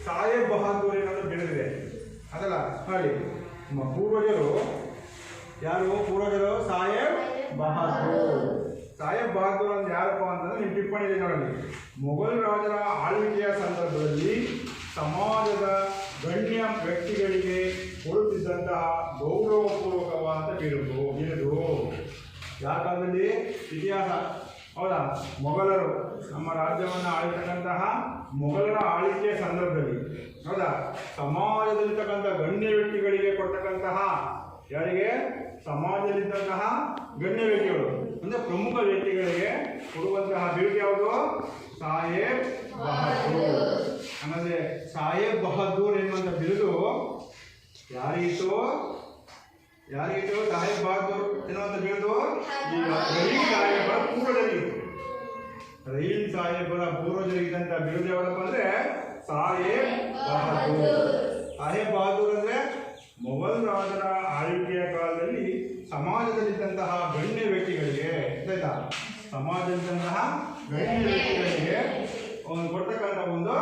ಸಾಹೇಬ್ ಬಹದ್ದೂರ್ ಏನಾದ್ರು ಬಿಡದಿದೆ ಅದಲ್ಲ. ನೋಡಿ, ಪೂರ್ವಜರು ಯಾರು? ಪೂರ್ವಜರು ಸಾಹೇಬ್ ಬಹದ್ದೂರ್. ಸಾಹೇಬ್ ಬಹದ್ದೂರ್ ಅಂದ್ರೆ ಯಾರಪ್ಪ ಅಂತಂದ್ರೆ ನಿಮ್ಮ ಟಿಪ್ಪಣಿ ಇದೆ ನೋಡಿ. ಮೊಘಲ್ ರಾಜರ ಆಳ್ವಿಕೆಯ ಸಂದರ್ಭದಲ್ಲಿ ಸಮಾಜದ ಗಣ್ಯ ವ್ಯಕ್ತಿಗಳಿಗೆ ಕೊಡುತ್ತಿದ್ದಂತಹ ಗೌರವಪೂರ್ವಕವಾದ ಬಿರುದು. ಯಾವ ಕಾಲದಲ್ಲಿ? ಇತಿಹಾಸ. ಹೌದಾ? ಮೊಘಲರು ನಮ್ಮ ರಾಜ್ಯವನ್ನು ಆಳಿರ್ತಕ್ಕಂತಹ ಮೊಘಲರ ಆಳ್ವಿಕೆಯ ಸಂದರ್ಭದಲ್ಲಿ, ಹೌದಾ, ಸಮಾಜದಲ್ಲಿರ್ತಕ್ಕಂಥ ಗಣ್ಯ ವ್ಯಕ್ತಿಗಳಿಗೆ ಕೊಡ್ತಕ್ಕಂತಹ, ಯಾರಿಗೆ? ಸಮಾಜದಲ್ಲಿದ್ದಂತಹ ಗಣ್ಯ ವ್ಯಕ್ತಿಗಳು ಅಂದ್ರೆ ಪ್ರಮುಖ ವ್ಯಕ್ತಿಗಳಿಗೆ ಕೊಡುವಂತಹ ಬಿರುದು ಯಾವುದು? ಸಾಹೇಬ್ ಬಹದ್ದೂರ್. ಅನ್ನೋದೇ ಸಾಹೇಬ್ ಬಹದ್ದೂರ್ ಎನ್ನುವಂಥ ಬಿರುದು ಯಾರಿಗಿತ್ತು? ಸಾಹೇಬ್ ಬಹದ್ದೂರ್ ಎನ್ನುವಂಥ ಬಿರುದು ಈಗ ರಹೀಂ ಸಾಹೇಬರ ಪೂರ್ವಜರಿಗಿತ್ತು. ರಹೀಂ ಸಾಹೇಬರ ಪೂರ್ವಜರಿಗಿದ್ದಂಥ ಬಿರುದು ಯಾವಪ್ಪ ಅಂದ್ರೆ ಸಾಹೇಬ್ ಬಹದ್ದೂರ್. ಸಾಹೇಬ್ ಬಹದ್ದೂರ್ ಅಂದ್ರೆ ಮೊಘಲ್ ರಾಜರ ಆಳ್ವಿಕೆಯ ಕಾಲದಲ್ಲಿ ಸಮಾಜದಲ್ಲಿದ್ದಂತಹ ಗಣ್ಯ ವ್ಯಕ್ತಿಗಳಿಗೆ, ಸಮಾಜದಲ್ಲಿದ್ದಂತಹ ಗಣ್ಯ ವ್ಯಕ್ತಿಗಳಿಗೆ ಕೊಡ್ತಕ್ಕಂಥ ಒಂದು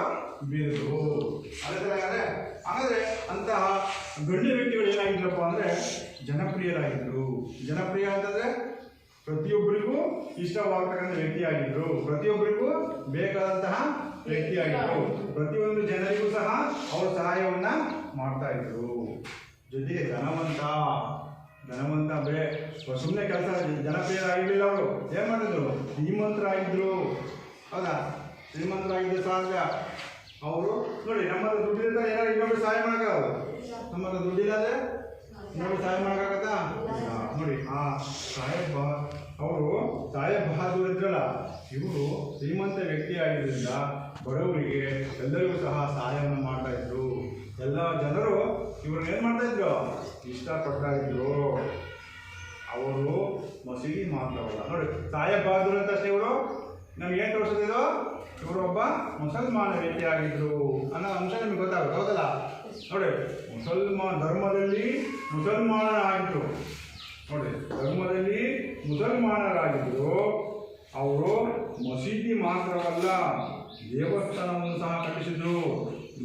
ಬಿರುದು. ಹಾಗಾದ್ರೆ ಅಂತಹ ಗಣ್ಯ ವ್ಯಕ್ತಿಗಳು ಏನಾಗಿದ್ರಪ್ಪ ಅಂದ್ರೆ ಜನಪ್ರಿಯರಾಗಿದ್ರು. ಜನಪ್ರಿಯ ಅಂತಂದ್ರೆ ಪ್ರತಿಯೊಬ್ಬರಿಗೂ ಇಷ್ಟವಾಗತಕ್ಕಂಥ ವ್ಯಕ್ತಿಯಾಗಿದ್ರು, ಪ್ರತಿಯೊಬ್ಬರಿಗೂ ಬೇಕಾದಂತಹ ವ್ಯಕ್ತಿಯಾಗಿದ್ರು, ಪ್ರತಿಯೊಂದು ಜನರಿಗೂ ಸಹ ಅವರ ಸಹಾಯವನ್ನ ಮಾಡ್ತಾ ಇದ್ರು. ಜೊತೆಗೆ ಧನವಂತ ಬೇ ಸುಮ್ಮನೆ ಕೆಲಸ ಜನಪ್ರಿಯರಾಗಿರ್ಲಿಲ್ಲ. ಅವರು ಏನ್ ಮಾಡಿದ್ರು? ಶ್ರೀಮಂತರಾಗಿದ್ರು. ಹೌದಾ? ಶ್ರೀಮಂತರಾಗಿದ್ದ ಸಾಧ್ಯ ಅವರು ನೋಡಿ. ನಮ್ಮದು ದುಡ್ಡಿದ್ರೆ ಏನಾದ್ರು ಇನ್ನೊಬ್ರು ಸಹಾಯ ಮಾಡೋಕ್ಕಾಗಲ್ಲ. ನಮ್ಮದು ದುಡ್ಡಿಲ್ಲದೆ ಇನ್ನೊಬ್ರು ಸಹಾಯ ಮಾಡೋಕ್ಕಾಗತ್ತಾ? ನೋಡಿ, ಆ ಸಾಹೇಬ್ ಬಹದ್ದೂರ್ ಇದ್ರಲ್ಲ, ಇವರು ಶ್ರೀಮಂತ ವ್ಯಕ್ತಿ ಆಗಿದ್ದರಿಂದ ಬಡವರಿಗೆ ಎಲ್ಲರಿಗೂ ಸಹ ಸಹಾಯವನ್ನು ಮಾಡ್ತಾ ಇದ್ರು. ಎಲ್ಲ ಜನರು ಇವ್ರನ್ನ ಏನ್ ಮಾಡ್ತಾ ಇದ್ರು? ಇಷ್ಟಪಡ್ತಾ ಇದ್ರು. ಅವರು ಮಸೀದಿ ಮಾತ್ರವಲ್ಲ ನೋಡಿ, ಸಾಹೇಬ್ ಬಹದ್ದೂರ್ ಅಂತ ಅಷ್ಟೇ ಇವರು ನಮ್ಗೆ ಏನು ತೋರಿಸ್ತಿದ್ರು? ಇವರು ಒಬ್ಬ ಮುಸಲ್ಮಾನ ವ್ಯಕ್ತಿ ಆಗಿದ್ರು ಅನ್ನೋ ಅಂಶ ನಿಮ್ಗೆ ಗೊತ್ತಾಗುತ್ತೆ. ಹೌದಲ್ಲ? ನೋಡಿ, ಧರ್ಮದಲ್ಲಿ ಮುಸಲ್ಮಾನರಾಗಿದ್ರು. ನೋಡಿ, ಧರ್ಮದಲ್ಲಿ ಮುಸಲ್ಮಾನರಾಗಿದ್ರು. ಅವರು ಮಸೀದಿ ಮಾತ್ರವಲ್ಲ, ದೇವಸ್ಥಾನವನ್ನು ಸಹ ಕಟ್ಟಿಸಿದ್ರು.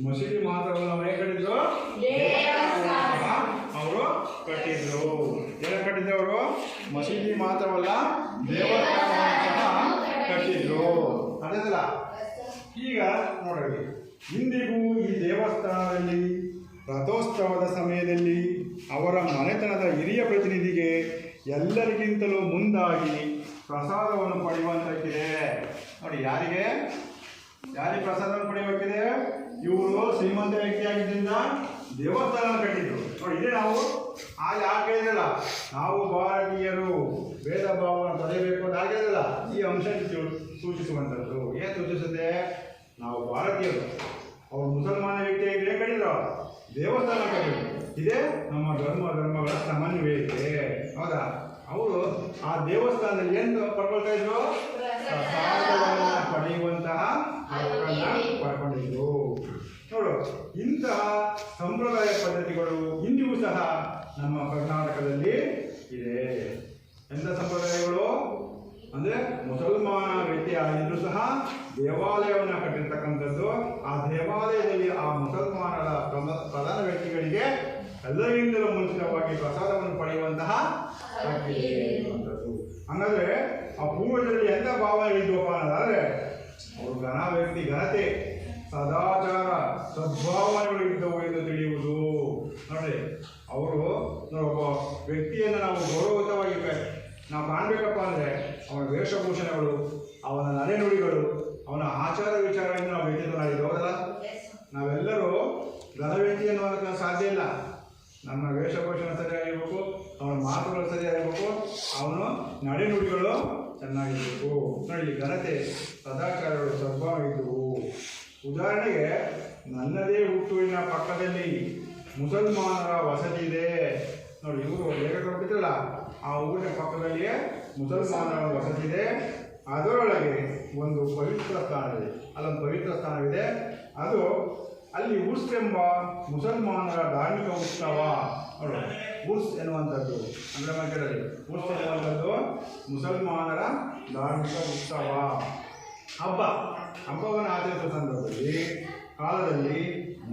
ಮಸೀದಿ ಮಾತ್ರವಲ್ಲ, ಅವರು ಹೇಗೆ ಕಟ್ಟಿದ್ರು? ಅವರು ಕಟ್ಟಿದ್ರು. ಏನು ಕಟ್ಟಿದ್ರು ಅವರು? ಮಸೀದಿ ಮಾತ್ರವಲ್ಲ, ದೇವಸ್ಥಾನವನ್ನು ಸಹ ಕಟ್ಟಿದ್ರು. ಅದಲ್ಲ, ಈಗ ನೋಡಿ, ಇಂದಿಗೂ ಈ ದೇವಸ್ಥಾನದಲ್ಲಿ ರಥೋತ್ಸವದ ಸಮಯದಲ್ಲಿ ಅವರ ಮನೆತನದ ಹಿರಿಯ ಪ್ರತಿನಿಧಿಗೆ ಎಲ್ಲರಿಗಿಂತಲೂ ಮುಂದಾಗಿ ಪ್ರಸಾದವನ್ನು ಪಡೆಯುವಂತಾಗಿದೆ. ನೋಡಿ, ಯಾರಿಗೆ ಪ್ರಸಾದವನ್ನು ಪಡೆಯಬೇಕಿದೆ? ಇವರು ಶ್ರೀಮಂತ ವ್ಯಕ್ತಿಯಾಗಿದ್ದರಿಂದ ದೇವಸ್ಥಾನ ಕಟ್ಟಿದ್ರು. ನೋಡಿ, ಇದೇ ನಾವು ಯಾಕೆ ಹೇಳಿದ್ರಲ್ಲ, ನಾವು ಭಾರತೀಯರು ಭೇದ ಭಾವವನ್ನು ತೊರೆಯಬೇಕು ಅಂತ ಆಗಿರಲಿಲ್ಲ. ಈ ಅಂಶ ಸೂಚಿಸುವಂಥದ್ದು ಏನು ಸೂಚಿಸುತ್ತೆ? ನಾವು ಭಾರತೀಯರು, ಅವರು ಮುಸಲ್ಮಾನ ವ್ಯಕ್ತಿಯಾಗಿ ಏನು ಕಡಿದ್ರು? ದೇವಸ್ಥಾನ ಕಡಿದ್ರು. ಇದೇ ನಮ್ಮ ಧರ್ಮಗಳ ಸಮನ್ವಯತೆ. ಹೌದಾ? ಅವರು ಆ ದೇವಸ್ಥಾನದಲ್ಲಿ ಏನು ಪಡ್ಕೊಳ್ತಾ ಇದ್ರು? ಪ್ರಸಾದವನ್ನು ಪಡೆಯುವಂತಹ ಹಕ್ಕನ್ನು ಪಡ್ಕೊಂಡಿದ್ರು. ನೋಡು, ಇಂತಹ ಸಂಪ್ರದಾಯ ಪದ್ಧತಿಗಳು ಇಂದಿಗೂ ಸಹ ನಮ್ಮ ಕರ್ನಾಟಕದಲ್ಲಿ ಇದೆ. ಎಂಥ ಸಂಪ್ರದಾಯಗಳು ಅಂದರೆ ಮುಸಲ್ಮಾನ ವ್ಯಕ್ತಿ ಆಗಿದ್ರು ಸಹ ದೇವಾಲಯವನ್ನು ಕಟ್ಟಿರ್ತಕ್ಕಂಥದ್ದು. ಆ ದೇವಾಲಯದಲ್ಲಿ ಆ ಮುಸಲ್ಮಾನರ ಪ್ರಧಾನ ವ್ಯಕ್ತಿಗಳಿಗೆ ಎಲ್ಲರಿಂದಲೂ ಮುಂಚಿತವಾಗಿ ಪ್ರಸಾದವನ್ನು ಪಡೆಯುವಂತಹ ಹಕ್ಕಿದೆ ಅನ್ನುವಂಥದ್ದು. ಹಾಗಾದ್ರೆ ಆ ಪೂರ್ವಜರಲ್ಲಿ ಎಂಥ ಭಾವನೆ ಇದ್ವಪ್ಪ ಅನ್ನೋದಾದ್ರೆ ಅವರು ಘನತೆ, ಸದಾಚಾರ, ಸದ್ಭಾವನೆಗಳು ಇದ್ದವು ಎಂದು ತಿಳಿಯುವುದು. ನೋಡಿ, ಅವರು ಒಬ್ಬ ವ್ಯಕ್ತಿಯನ್ನು ನಾವು ಗೌರವಯುತವಾಗಿ ನಾವು ಕಾಣಬೇಕಪ್ಪ ಅಂದರೆ ಅವನ ವೇಷಭೂಷಣಗಳು, ಅವನ ನಡೆನುಡಿಗಳು, ಅವನ ಆಚಾರ ವಿಚಾರಗಳಿಂದ ನಾವು ವ್ಯಕ್ತಿತ್ವನಾಗಿದ್ದು. ಹೌದಲ್ಲ? ನಾವೆಲ್ಲರೂ ಘನ ವ್ಯಕ್ತಿ ಅನ್ನೋದಕ್ಕೆ ಸಾಧ್ಯ ಇಲ್ಲ. ನಮ್ಮ ವೇಷಭೂಷಣ ಸರಿಯಾಗಿರ್ಬೇಕು, ಅವನ ಮಾತುಗಳು ಸರಿಯಾಗಿರ್ಬೇಕು, ಅವನು ನಡೆನುಡಿಗಳು ಚೆನ್ನಾಗಿರ್ಬೇಕು. ನೋಡಿ, ಘನತೆ, ಸದಾಚಾರಗಳು, ಸದ್ಭಾವ ಇದ್ದವು. ಉದಾಹರಣೆಗೆ, ನನ್ನದೇ ಹುಟ್ಟೂರಿನ ಪಕ್ಕದಲ್ಲಿ ಮುಸಲ್ಮಾನರ ವಸತಿ ಇದೆ. ನೋಡಿ, ಇವರು ಲೇಖಕರು ಬಿಟ್ಟಲ್ಲ, ಆ ಊರಿನ ಪಕ್ಕದಲ್ಲಿಯೇ ಮುಸಲ್ಮಾನರ ವಸತಿ ಇದೆ. ಅದರೊಳಗೆ ಒಂದು ಪವಿತ್ರ ಸ್ಥಾನವಿದೆ. ಅಲ್ಲೊಂದು ಪವಿತ್ರ ಸ್ಥಾನವಿದೆ. ಅದು ಅಲ್ಲಿ ಉರ್ಸ್ ಎಂಬ ಮುಸಲ್ಮಾನರ ಧಾರ್ಮಿಕ ಉತ್ಸವ. ನೋಡು, ಉರ್ಸ್ ಎನ್ನುವಂಥದ್ದು ಅಂದರೆ ಮಕ್ಕಳಲ್ಲಿ ಉರ್ಸ್ ಎನ್ನುವಂಥದ್ದು ಮುಸಲ್ಮಾನರ ಧಾರ್ಮಿಕ ಉತ್ಸವ, ಹಬ್ಬವನ್ನು ಆಚರಿಸುವ ಸಂದರ್ಭದಲ್ಲಿ ಕಾಲದಲ್ಲಿ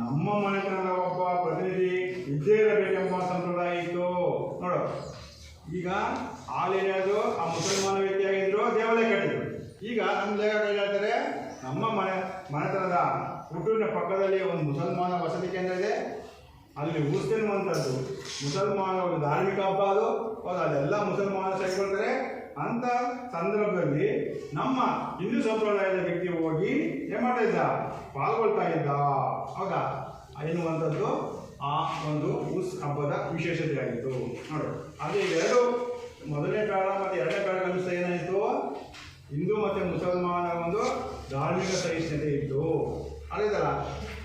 ನಮ್ಮ ಮನೆತನದ ಒಬ್ಬ ಪ್ರತಿನಿಧಿ ಇದ್ದೇ ಇರಬೇಕೆಂಬ ಸಂಪ್ರದಾಯ ಇತ್ತು. ನೋಡು, ಈಗ ಆಲೇನಿಯದು ಆ ಮುಸಲ್ಮಾನ ವ್ಯಕ್ತಿಯಾಗಿದ್ರು, ದೇವಾಲಯ ಕಟ್ಟಿದ್ರು. ಈಗ ನಮ್ಮ ಲೇಖಕ ಹೇಳ್ತಾರೆ, ನಮ್ಮ ಮನೆತನದ ಹುಟ್ಟೂರಿನ ಪಕ್ಕದಲ್ಲಿ ಒಂದು ಮುಸಲ್ಮಾನ ವಸತಿ ಕೇಂದ್ರ ಇದೆ. ಅಲ್ಲಿ ಉರ್ಸ್ ಎನ್ನುವಂಥದ್ದು ಮುಸಲ್ಮಾನ ಒಂದು ಧಾರ್ಮಿಕ ಹಬ್ಬ. ಅದು ಹೌದು, ಅಲ್ಲೆಲ್ಲ ಮುಸಲ್ಮಾನ ಸೇರಿಕೊಳ್ತಾರೆ. ಅಂತ ಸಂದರ್ಭದಲ್ಲಿ ನಮ್ಮ ಹಿಂದೂ ಸಂಪ್ರದಾಯದ ವ್ಯಕ್ತಿ ಹೋಗಿ ಏನು ಮಾಡ್ತಾ ಇದ್ದ? ಪಾಲ್ಗೊಳ್ತಾ ಇದ್ದ. ಹೌದಾ? ಎನ್ನುವಂಥದ್ದು ಆ ಒಂದು ಉರ್ಸ್ ಹಬ್ಬದ ವಿಶೇಷತೆ ಆಗಿತ್ತು. ನೋಡು, ಅದೇ ಎರಡು ಮೊದಲನೇ ಕಾಲ ಮತ್ತು ಎರಡನೇ ಕಾಲಕ್ಕೆ ಅನುಸಾರ ಏನಾಯಿತು? ಹಿಂದೂ ಮತ್ತು ಮುಸಲ್ಮಾನರ ಒಂದು ಧಾರ್ಮಿಕ ಸಹಿಷ್ಣುತೆ ಇತ್ತು. ಅದೇದಲ್ಲ,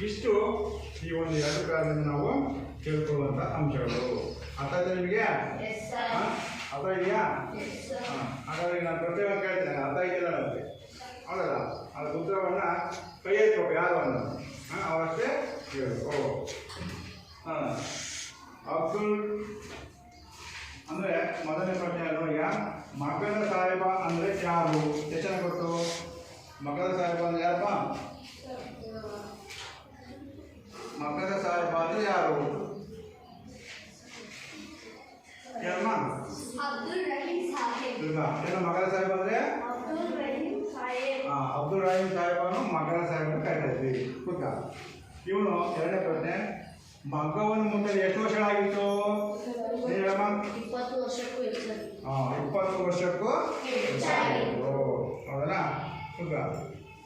ಇಷ್ಟು ಈ ಒಂದು ಎರಡು ಕಾಲದಿಂದ ನಾವು ತಿಳ್ಕೊಳ್ಳುವಂಥ ಅಂಶಗಳು. ಅರ್ಥ ಆಯ್ತಾ ನಿಮಗೆ? ಅರ್ಥ ಇದೆಯಾ? ಹಾಗಾದ್ರೆ ನಾನು ಪ್ರತ್ಯೇಕ ಕೇಳ್ತೇನೆ, ಅರ್ಥ ಇದೆಯಲ್ಲ ನಮಗೆ? ಹೌದಲ್ಲ? ಅದು ಉತ್ತರವನ್ನು ಕೈ ಎತ್ತಬೇಕು ಯಾರು ಅಂತ ಅವರಷ್ಟೇ ಹೇಳಬೇಕು. ಅಬ್ದುಲ್ ಅಂದರೆ ಮೊದಲನೇ ಪ್ರಶ್ನೆ ನೋಡಿ, ಮಗದ ಸಾಹೇಬ ಅಂದರೆ ಯಾರು? ಎಷ್ಟು ಜನ ಗೊತ್ತು? ಮಗದ ಸಾಹೇಬ ಅಂದರೆ ಯಾರಪ್ಪ? ಮಗದ ಸಾಹೇಬ ಅಂದರೆ ಯಾರು? ಏನಮ್ಮ? ಅಬ್ದುಲ್ ರಹೀಂ ಸಾಹೇಬ್. ಏನು ಮಗದ ಸಾಹೇಬ್ ಅಂದರೆ? ಅಬ್ದುಲ್ ರಹೀಂ ಸಾಹೇಬನು ಮಗದ ಸಾಹೇಬ್ ಅಂತ ಕರಿತಾ ಇದ್ವಿ. ಗೊತ್ತಾ? ಇವನು ಎರಡನೇ ಪ್ರಶ್ನೆ, ಮಗ್ಗವನ್ನು ಮುಂದೆ ಎಷ್ಟು ವರ್ಷಗಳಾಗಿತ್ತು? ಹೇಳಮ್ಮ. 20 ವರ್ಷಕ್ಕೂ ಹೆಚ್ಚು. 20 ವರ್ಷಕ್ಕೂ ಹೆಚ್ಚಾಗಿತ್ತು. ಹೌದಲ್ಲ? ಗೊತ್ತಾ?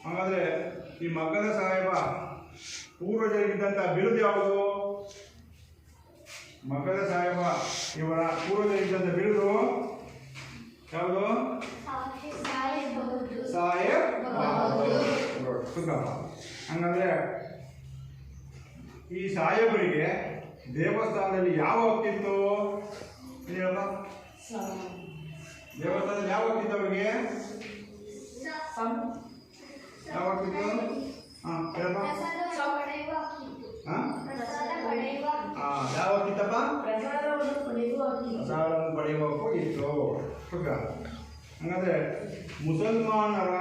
ಹಾಗಾದ್ರೆ ಈ ಮಗ್ಗದ ಸಾಹೇಬ ಪೂರ್ವಜರಿಗಿದ್ದಂಥ ಬಿರುದು ಯಾವುದು? ಮಗ್ಗದ ಸಾಹೇಬ ಇವರ ಪೂರ್ವಜರಿಗಿದ್ದಂಥ ಬಿರುದು ಯಾವುದು? ಸಾಹೇಬ್ ಬಹದ್ದೂರ್. ಹಂಗಂದ್ರೆ ಈ ಸಾಹೇಬರಿಗೆ ದೇವಸ್ಥಾನದಲ್ಲಿ ಯಾವ ಹಕ್ಕಿತ್ತು? ಹೇಳಮ್ಮ. ದೇವಸ್ಥಾನದಲ್ಲಿ ಯಾವ ಹಕ್ಕಿತ್ತು ಅವರಿಗೆ? ಯಾವ ಹಕ್ಕಿತ್ತು? ಹೇಳಮ್ಮ. ಯಾವ ಹಕ್ಕಿತ್ತಪ್ಪ? ಪ್ರಸಾದವನ್ನು ಪಡೆಯುವ ಹಕ್ಕು ಇತ್ತು. ಹಂಗಂದ್ರೆ ಮುಸಲ್ಮಾನರ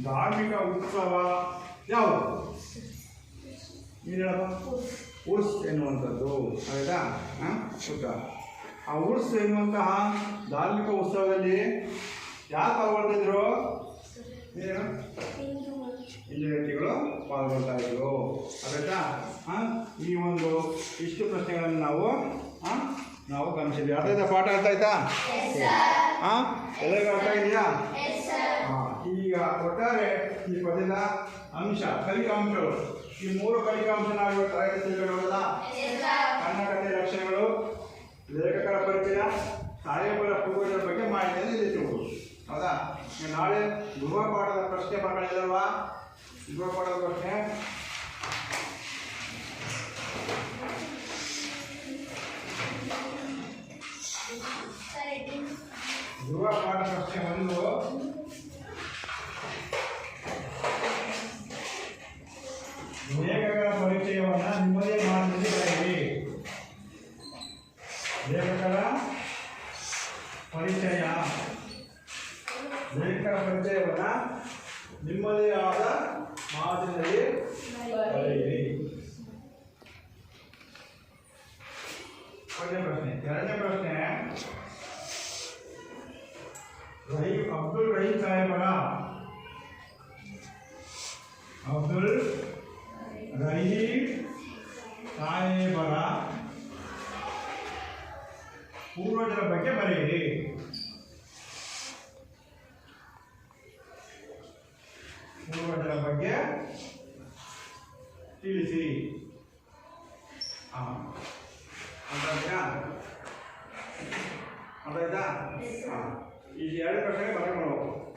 ಧಾರ್ಮಿಕ ಉತ್ಸವ ಯಾವುದು? ಉರ್ಸ್ ಎನ್ನುವಂಥದ್ದು. ಆಯ್ತಾ? ಆ ಉರ್ಸ್ ಎನ್ನುವಂತಹ ಧಾರ್ಮಿಕ ಉತ್ಸವದಲ್ಲಿ ಯಾರು ಪಾಲ್ಗೊಳ್ತಿದ್ರು? ಹಿಂದೂ ವ್ಯಕ್ತಿಗಳು ಪಾಲ್ಗೊಳ್ತಾ ಇದ್ರು. ಆಯ್ತಾ? ಈ ಒಂದು ಇಷ್ಟು ಪ್ರಶ್ನೆಗಳನ್ನು ನಾವು ಗಮನಿಸಿದ್ವಿ. ಅರ್ಥ ಆಯ್ತಾ? ಪಾಠ ಅರ್ಥ ಆಯ್ತಾ? ಎಲ್ಲರಿಗೂ ಅರ್ಥ ಇದೆಯಾ? ಈಗ ಒಟ್ಟಾರೆ ಈ ಪದ್ಯದ ಅಂಶ, ಕಲಿಕಾಂಶಗಳು, ಈ 3 ಕಲಿಕಾಂಶ ನಾವು ಇವತ್ತು ತರಗತಿಗಳಲ್ಲ. ಕನ್ನಡತೆ ಲಕ್ಷಣಗಳು, ಲೇಖಕರ ಪರಿಚಯ, ಸಾಹೇಬರ ಪೂರ್ವಜರ ಬಗ್ಗೆ ಮಾಹಿತಿಯನ್ನು ತಿಳಿಸಿವು. ನಾಳೆ ಗೃಹಪಾಠದ ಪ್ರಶ್ನೆ ಮಕ್ಕಳಿಲ್ಲಲ್ವಾ? ಗೃಹಪಾಠದ ಪ್ರಶ್ನೆ ಗೃಹಪಾಠ ಪ್ರಶ್ನೆ 1 ಲೇಖಕರ ಪರಿಚಯವನ್ನು ನಿಮ್ಮದೇ ಮಾತಿನಲ್ಲಿ ಬರೆಯಿರಿ. ಲೇಖಕರ ಪರಿಚಯವನ್ನ ನಿಮ್ಮದೇ ಆದ ಮಾತಿನಲ್ಲಿ ಬರೆಯಿರಿ. ಒಂದನೇ ಪ್ರಶ್ನೆ. ಎರಡನೇ ಪ್ರಶ್ನೆ, ಅಬ್ದುಲ್ ರಹೀಂ ಸಾಹೇಬರ ಪೂರ್ವಜರ ಬಗ್ಗೆ ಬರೆಯಿರಿ. ಪೂರ್ವಜರ ಬಗ್ಗೆ ತಿಳಿಸಿ. ಅದಾಯ್ತಾ? ಈ ಎರಡು ಪ್ರಶ್ನೆಗೆ ಬರೆದು